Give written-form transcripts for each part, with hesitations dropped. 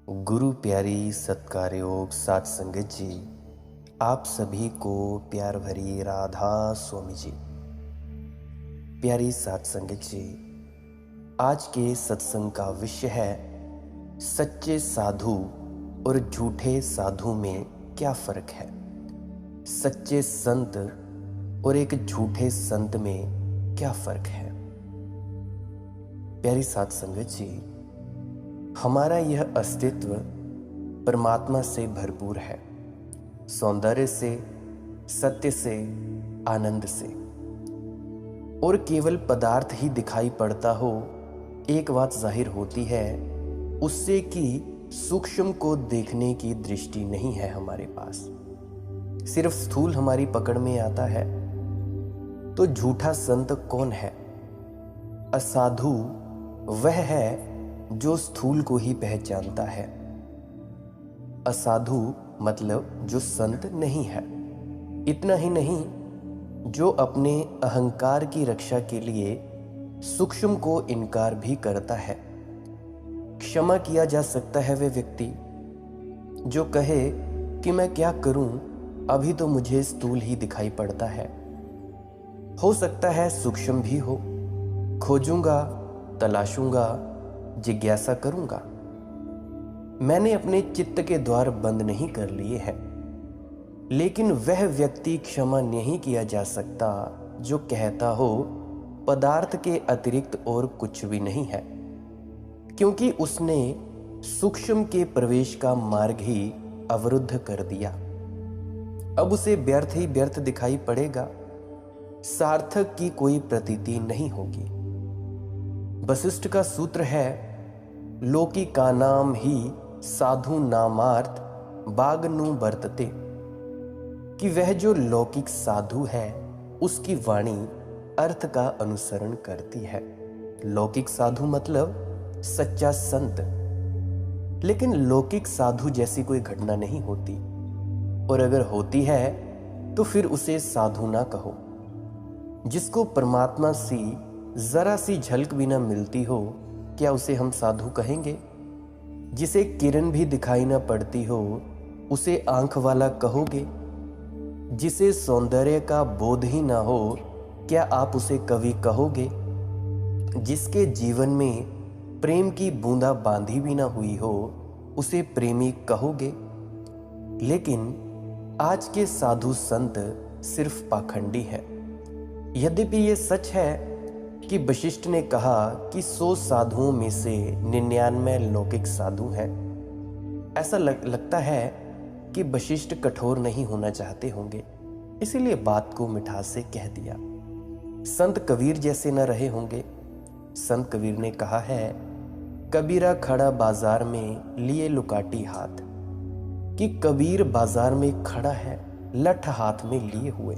गुरु प्यारी सत्कारयोग सात संगत जी, आप सभी को प्यार भरी राधा स्वामी जी। प्यारी सात संगत जी, आज के सत्संग का विषय है सच्चे साधु और झूठे साधु में क्या फर्क है। सच्चे संत और एक झूठे संत में क्या फर्क है। प्यारी सात संगत जी, हमारा यह अस्तित्व परमात्मा से भरपूर है, सौंदर्य से, सत्य से, आनंद से। और केवल पदार्थ ही दिखाई पड़ता हो, एक बात जाहिर होती है उससे कि सूक्ष्म को देखने की दृष्टि नहीं है हमारे पास, सिर्फ स्थूल हमारी पकड़ में आता है। तो झूठा संत कौन है? असाधु वह है जो स्थूल को ही पहचानता है। असाधु मतलब जो संत नहीं है। इतना ही नहीं, जो अपने अहंकार की रक्षा के लिए सूक्ष्म को इनकार भी करता है। क्षमा किया जा सकता है वह व्यक्ति जो कहे कि मैं क्या करूं, अभी तो मुझे स्थूल ही दिखाई पड़ता है। हो सकता है सूक्ष्म भी हो, खोजूंगा, तलाशूंगा, जिज्ञासा करूंगा। मैंने अपने चित्त के द्वार बंद नहीं कर लिए हैं। लेकिन वह व्यक्ति क्षमा नहीं किया जा सकता जो कहता हो पदार्थ के अतिरिक्त और कुछ भी नहीं है, क्योंकि उसने सूक्ष्म के प्रवेश का मार्ग ही अवरुद्ध कर दिया। अब उसे व्यर्थ ही व्यर्थ दिखाई पड़ेगा, सार्थक की कोई प्रतीति नहीं होगी। वशिष्ठ का सूत्र है, लोकी का नाम ही साधु नामार्थ बागनु बरतते, कि वह जो लौकिक साधु है उसकी वाणी अर्थ का अनुसरण करती है। लौकिक साधु मतलब सच्चा संत। लेकिन लौकिक साधु जैसी कोई घटना नहीं होती, और अगर होती है तो फिर उसे साधु ना कहो। जिसको परमात्मा सी जरा सी झलक भी ना मिलती हो, क्या उसे हम साधु कहेंगे? जिसे किरण भी दिखाई ना पड़ती हो, उसे आंख वाला कहोगे? जिसे सौंदर्य का बोध ही ना हो, क्या आप उसे कवि कहोगे? जिसके जीवन में प्रेम की बूंदा बांधी भी ना हुई हो, उसे प्रेमी कहोगे? लेकिन आज के साधु संत सिर्फ पाखंडी है। यद्यपि ये सच है कि वशिष्ठ ने कहा कि 100 साधुओं में से 99 लौकिक साधु हैं। ऐसा लगता है कि वशिष्ठ कठोर नहीं होना चाहते होंगे, इसीलिए बात को मिठास से कह दिया। संत कबीर जैसे न रहे होंगे। संत कबीर ने कहा है, कबीरा खड़ा बाजार में लिए लुकाटी हाथ, कि कबीर बाजार में खड़ा है लठ हाथ में लिए हुए।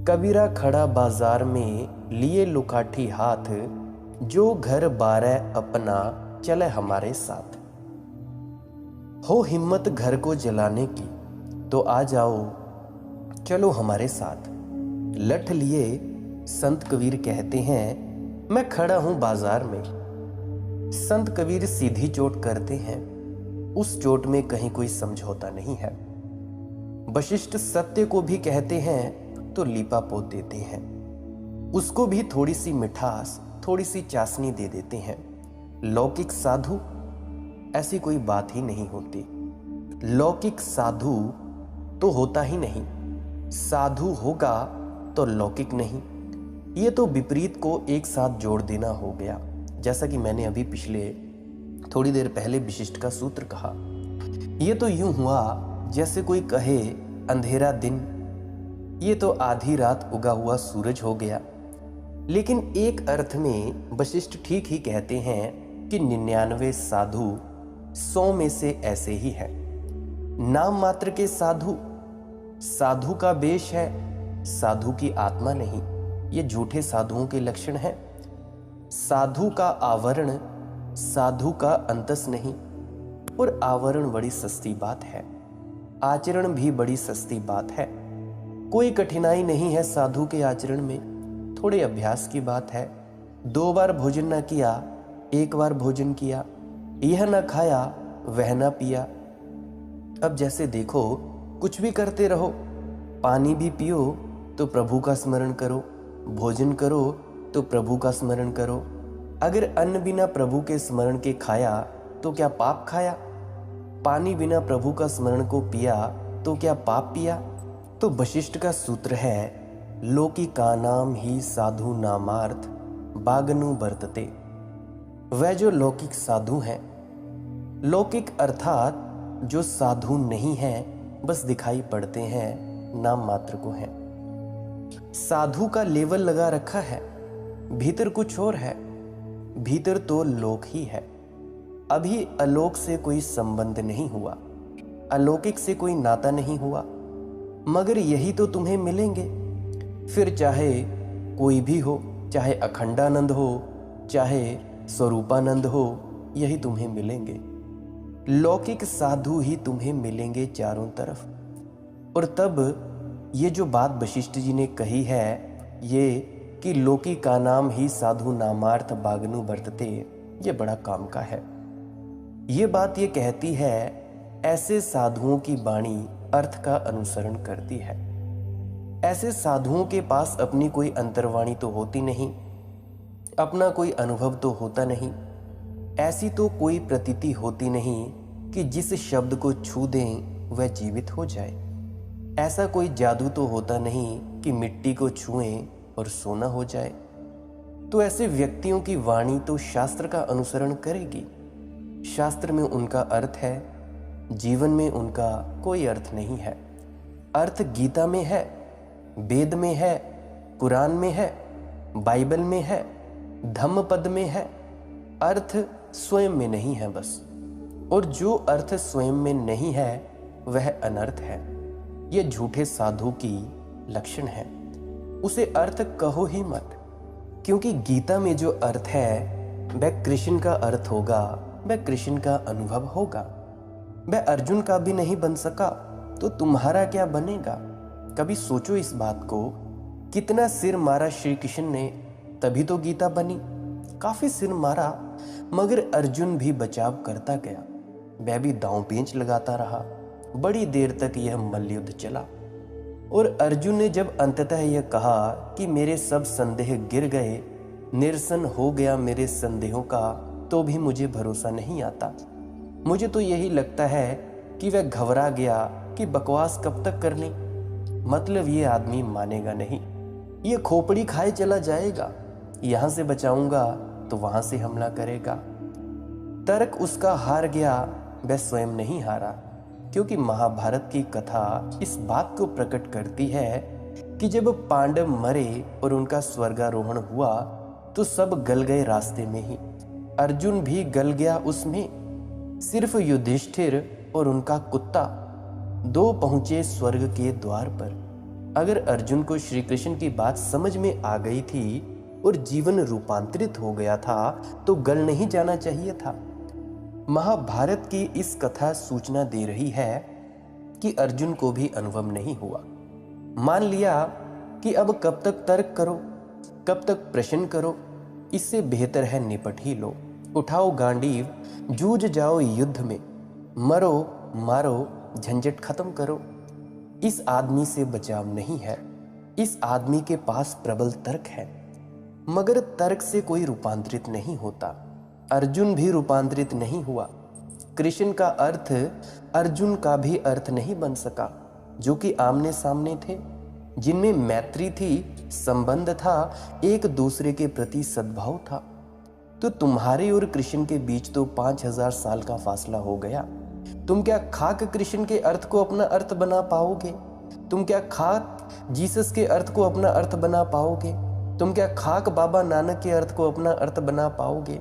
कबीरा खड़ा बाजार में लिए लुकाठी हाथ, जो घर बारह अपना चले हमारे साथ। हो हिम्मत घर को जलाने की तो आ जाओ, चलो हमारे साथ। लठ लिए संत कबीर कहते हैं, मैं खड़ा हूं बाजार में। संत कबीर सीधी चोट करते हैं, उस चोट में कहीं कोई समझौता नहीं है। वशिष्ठ सत्य को भी कहते हैं तो लीपा पोत देते हैं, उसको भी थोड़ी सी मिठास, थोड़ी सी चाशनी दे देते हैं। लौकिक साधु, ऐसी कोई बात ही नहीं होती। लौकिक साधु तो होता ही नहीं, साधु होगा तो लौकिक नहीं। ये तो विपरीत को एक साथ जोड़ देना हो गया। जैसा कि मैंने अभी पिछले थोड़ी देर पहले विशिष्ट का सूत्र कहा। ये तो यूं हुआ जैसे कोई कहे अंधेरा दिन, ये तो आधी रात उगा हुआ सूरज हो गया। लेकिन एक अर्थ में वशिष्ठ ठीक ही कहते हैं कि 99 साधु 100 में से ऐसे ही है। नाम मात्र के साधु, साधु का वेश है, साधु की आत्मा नहीं। ये झूठे साधुओं के लक्षण हैं। साधु का आवरण, साधु का अंतस नहीं। और आवरण बड़ी सस्ती बात है, आचरण भी बड़ी सस्ती बात है। कोई कठिनाई नहीं है साधु के आचरण में, थोड़े अभ्यास की बात है। 2 बार भोजन न किया, 1 बार भोजन किया। यह न खाया वह ना पिया। अब जैसे देखो, कुछ भी करते रहो, पानी भी पियो तो प्रभु का स्मरण करो, भोजन करो तो प्रभु का स्मरण करो। अगर अन्न बिना प्रभु के स्मरण के खाया तो क्या पाप खाया? पानी बिना प्रभु का स्मरण को पिया तो क्या पाप पिया? तो वशिष्ठ का सूत्र है, लोकी का नाम ही साधु नामार्थ बागनु वर्तते। वह जो लौकिक साधु हैं, लौकिक अर्थात जो साधु नहीं हैं, बस दिखाई पड़ते हैं, नाम मात्र को हैं। साधु का लेवल लगा रखा है, भीतर कुछ और है। भीतर तो लोक ही है। अभी अलोक से कोई संबंध नहीं हुआ, अलौकिक से कोई नाता नहीं हुआ, मगर यही तो तुम्हें मिलेंगे। फिर चाहे कोई भी हो, चाहे अखंडानंद हो, चाहे स्वरूपानंद हो, यही तुम्हें मिलेंगे। लौकिक साधु ही तुम्हें मिलेंगे चारों तरफ। और तब ये जो बात वशिष्ठ जी ने कही है, ये कि लोकी का नाम ही साधु नामार्थ बागनु वर्तते, ये बड़ा काम का है। ये बात ये कहती है, ऐसे साधुओं की वाणी अर्थ का अनुसरण करती है। ऐसे साधुओं के पास अपनी कोई अंतर्वाणी तो होती नहीं, अपना कोई अनुभव तो होता नहीं, ऐसी तो कोई प्रतीति होती नहीं कि जिस शब्द को छू दें वह जीवित हो जाए। ऐसा कोई जादू तो होता नहीं कि मिट्टी को छुएं और सोना हो जाए। तो ऐसे व्यक्तियों की वाणी तो शास्त्र का अनुसरण करेगी। शास्त्र में उनका अर्थ है, जीवन में उनका कोई अर्थ नहीं है। अर्थ गीता में है, वेद में है, कुरान में है, बाइबल में है, धम्मपद में है। अर्थ स्वयं में नहीं है बस। और जो अर्थ स्वयं में नहीं है वह अनर्थ है। यह झूठे साधु की लक्षण है। उसे अर्थ कहो ही मत, क्योंकि गीता में जो अर्थ है वह कृष्ण का अर्थ होगा, वह कृष्ण का अनुभव होगा। वह अर्जुन का भी नहीं बन सका तो तुम्हारा क्या बनेगा? कभी सोचो इस बात को। कितना सिर मारा श्री कृष्ण ने, तभी तो गीता बनी। काफी सिर मारा, मगर अर्जुन भी बचाव करता गया। वह भी दांव पेंच लगाता रहा। बड़ी देर तक यह मल्लयुद्ध चला। और अर्जुन ने जब अंततः यह कहा कि मेरे सब संदेह गिर गए, निरसन हो गया मेरे संदेहों का, तो भी मुझे भरोसा नहीं आता। मुझे तो यही लगता है कि वह घबरा गया कि बकवास कब तक करनी। मतलब ये आदमी मानेगा नहीं, ये खोपड़ी खाए चला जाएगा। यहां से बचाऊंगा तो वहां से हमला करेगा। तर्क उसका हार गया, वह स्वयं नहीं हारा। क्योंकि महाभारत की कथा इस बात को प्रकट करती है कि जब पांडव मरे और उनका स्वर्गारोहण हुआ तो सब गल गए रास्ते में ही। अर्जुन भी गल गया उसमें। सिर्फ युधिष्ठिर और उनका कुत्ता दो पहुंचे स्वर्ग के द्वार पर। अगर अर्जुन को श्री कृष्ण की बात समझ में आ गई थी और जीवन रूपांतरित हो गया था तो गल नहीं जाना चाहिए था। महाभारत की इस कथा सूचना दे रही है कि अर्जुन को भी अनुभव नहीं हुआ। मान लिया कि अब कब तक तर्क करो, कब तक प्रश्न करो, इससे बेहतर है निपट ही लो। उठाओ गांडीव, जूझ जाओ युद्ध में, मरो मारो, झंझट खत्म करो। इस आदमी से बचाव नहीं है। इस आदमी के पास प्रबल तर्क है, मगर तर्क से कोई रूपांतरित नहीं होता। अर्जुन भी रूपांतरित नहीं हुआ। कृष्ण का अर्थ अर्जुन का भी अर्थ नहीं बन सका, जो कि आमने सामने थे, जिनमें मैत्री थी, संबंध था, एक दूसरे के प्रति सद्भाव था। तो तुम्हारे और कृष्ण के बीच तो 5000 साल का फासला हो गया। तुम क्या खाक कृष्ण के अर्थ को अपना अर्थ बना पाओगे? तुम क्या खाक जीसस के अर्थ को अपना अर्थ बना पाओगे? तुम क्या खाक बाबा नानक के अर्थ को अपना अर्थ बना पाओगे?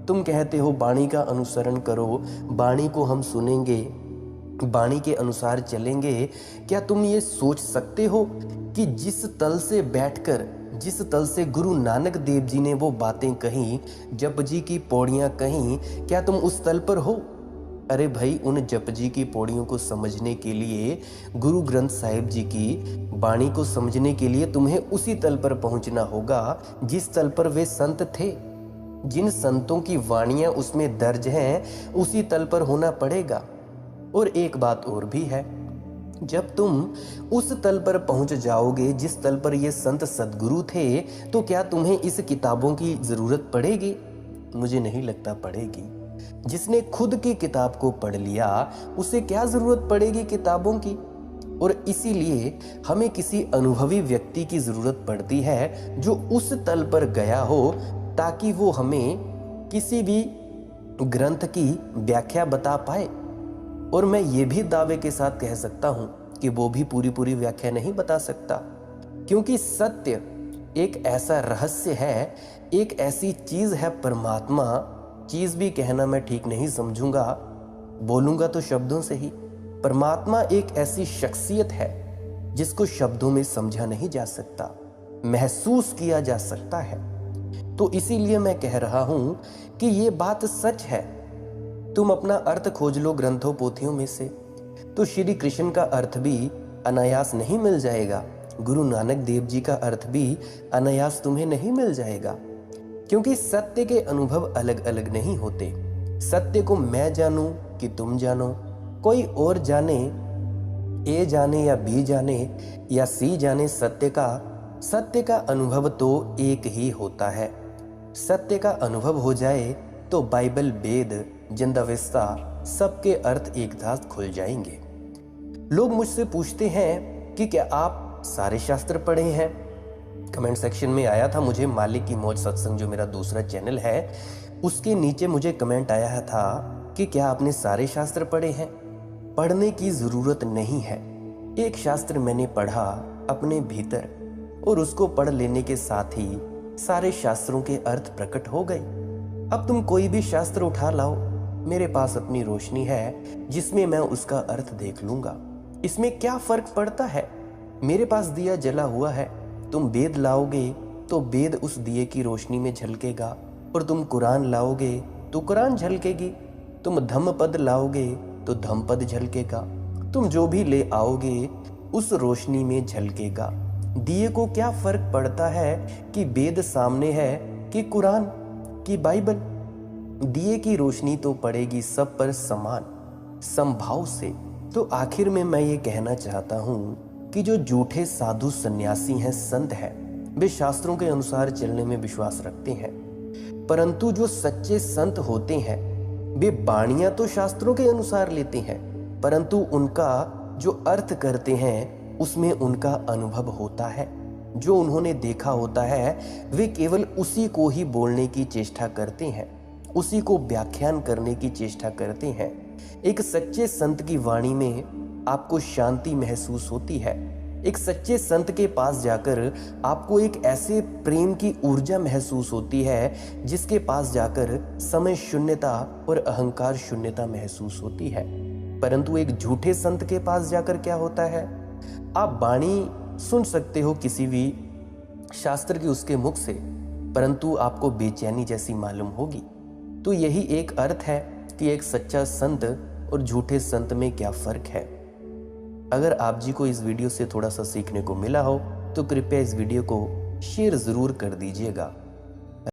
तुम कहते हो वाणी का अनुसरण करो, वाणी को हम सुनेंगे, वाणी के अनुसार चलेंगे। क्या तुम ये सोच सकते हो कि जिस तल से बैठकर, जिस तल से गुरु नानक देव जी ने वो बातें कहीं, जप जी की पौड़ियाँ कहीं, क्या तुम उस तल पर हो? अरे भाई, उन जप जी की पौड़ियों को समझने के लिए, गुरु ग्रंथ साहिब जी की वाणी को समझने के लिए तुम्हें उसी तल पर पहुंचना होगा जिस तल पर वे संत थे। जिन संतों की वाणियां उसमें दर्ज हैं उसी तल पर होना पड़ेगा। और एक बात और भी है, जब तुम उस तल पर पहुंच जाओगे जिस तल पर ये संत सद्गुरु थे, तो क्या तुम्हें इस किताबों की जरूरत पड़ेगी? मुझे नहीं लगता पड़ेगी। जिसने खुद की किताब को पढ़ लिया उसे क्या जरूरत पड़ेगी किताबों की? और इसीलिए हमें किसी अनुभवी व्यक्ति की जरूरत पड़ती है जो उस तल पर गया हो, ताकि वो हमें किसी भी ग्रंथ की व्याख्या बता पाए। और मैं ये भी दावे के साथ कह सकता हूं कि वो भी पूरी व्याख्या नहीं बता सकता, क्योंकि सत्य एक ऐसा रहस्य है, एक ऐसी चीज है परमात्मा। चीज भी कहना मैं ठीक नहीं समझूंगा, बोलूंगा तो शब्दों से ही। परमात्मा एक ऐसी शख्सियत है जिसको शब्दों में समझा नहीं जा सकता, महसूस किया जा सकता है। तो इसीलिए मैं कह रहा हूं कि ये बात सच है। तुम अपना अर्थ खोज लो ग्रंथों पोथियों में से, तो श्री कृष्ण का अर्थ भी अनायास नहीं मिल जाएगा। गुरु नानक देव जी का अर्थ भी अनायास तुम्हें नहीं मिल जाएगा, क्योंकि सत्य के अनुभव अलग अलग नहीं होते। सत्य को मैं जानूं कि तुम जानो, कोई और जाने, ए जाने या बी जाने या सी जाने, सत्य का अनुभव तो एक ही होता है। सत्य का अनुभव हो जाए तो बाइबल, वेद, जिंदावेस्ता सबके अर्थ एक साथ खुल जाएंगे। लोग मुझसे पूछते हैं कि क्या आप सारे शास्त्र पढ़े हैं? कमेंट सेक्शन में आया था मुझे, मालिक की मौज सत्संग जो मेरा दूसरा चैनल है, उसके नीचे मुझे कमेंट आया था कि क्या आपने सारे शास्त्र पढ़े हैं? पढ़ने की जरूरत नहीं है। एक शास्त्र मैंने पढ़ा अपने भीतर, और उसको पढ़ लेने के साथ ही सारे शास्त्रों के अर्थ प्रकट हो गए। अब तुम कोई भी शास्त्र उठा लाओ, मेरे पास अपनी रोशनी है जिसमें मैं उसका अर्थ देख लूंगा। इसमें क्या फर्क पड़ता है? मेरे पास दिया जला हुआ है, तुम वेद लाओगे तो वेद उस दिए की रोशनी में झलकेगा, और तुम कुरान लाओगे तो कुरान झलकेगी, तुम धम्मपद लाओगे तो धम्मपद झलकेगा, तुम जो भी ले आओगे उस रोशनी में झलकेगा। दिए को क्या फर्क पड़ता है कि वेद सामने है कि कुरान की बाइबल? दिए की रोशनी तो पड़ेगी सब पर समान, समभाव से। तो आखिर में मैं ये कहना चाहता हूँ कि जो झूठे साधु सन्यासी हैं, संत हैं, वे शास्त्रों के अनुसार चलने में विश्वास रखते हैं, परंतु जो सच्चे संत होते हैं वे वाणियां तो शास्त्रों के अनुसार लेते हैं, परंतु उनका जो अर्थ करते हैं उसमें उनका अनुभव होता है। जो उन्होंने देखा होता है वे केवल उसी को ही बोलने की चेष्टा करते हैं, उसी को व्याख्यान करने की चेष्टा करते हैं। एक सच्चे संत की वाणी में आपको शांति महसूस होती है। एक सच्चे संत के पास जाकर आपको एक ऐसे प्रेम की ऊर्जा महसूस होती है जिसके पास जाकर समय शून्यता और अहंकार शून्यता महसूस होती है। परंतु एक झूठे संत के पास जाकर क्या होता है? आप वाणी सुन सकते हो किसी भी शास्त्र की उसके मुख से, परंतु आपको बेचैनी जैसी मालूम होगी। तो यही एक अर्थ है कि एक सच्चा संत और झूठे संत में क्या फर्क है। अगर आप जी को इस वीडियो से थोड़ा सा सीखने को मिला हो तो कृपया इस वीडियो को शेयर जरूर कर दीजिएगा।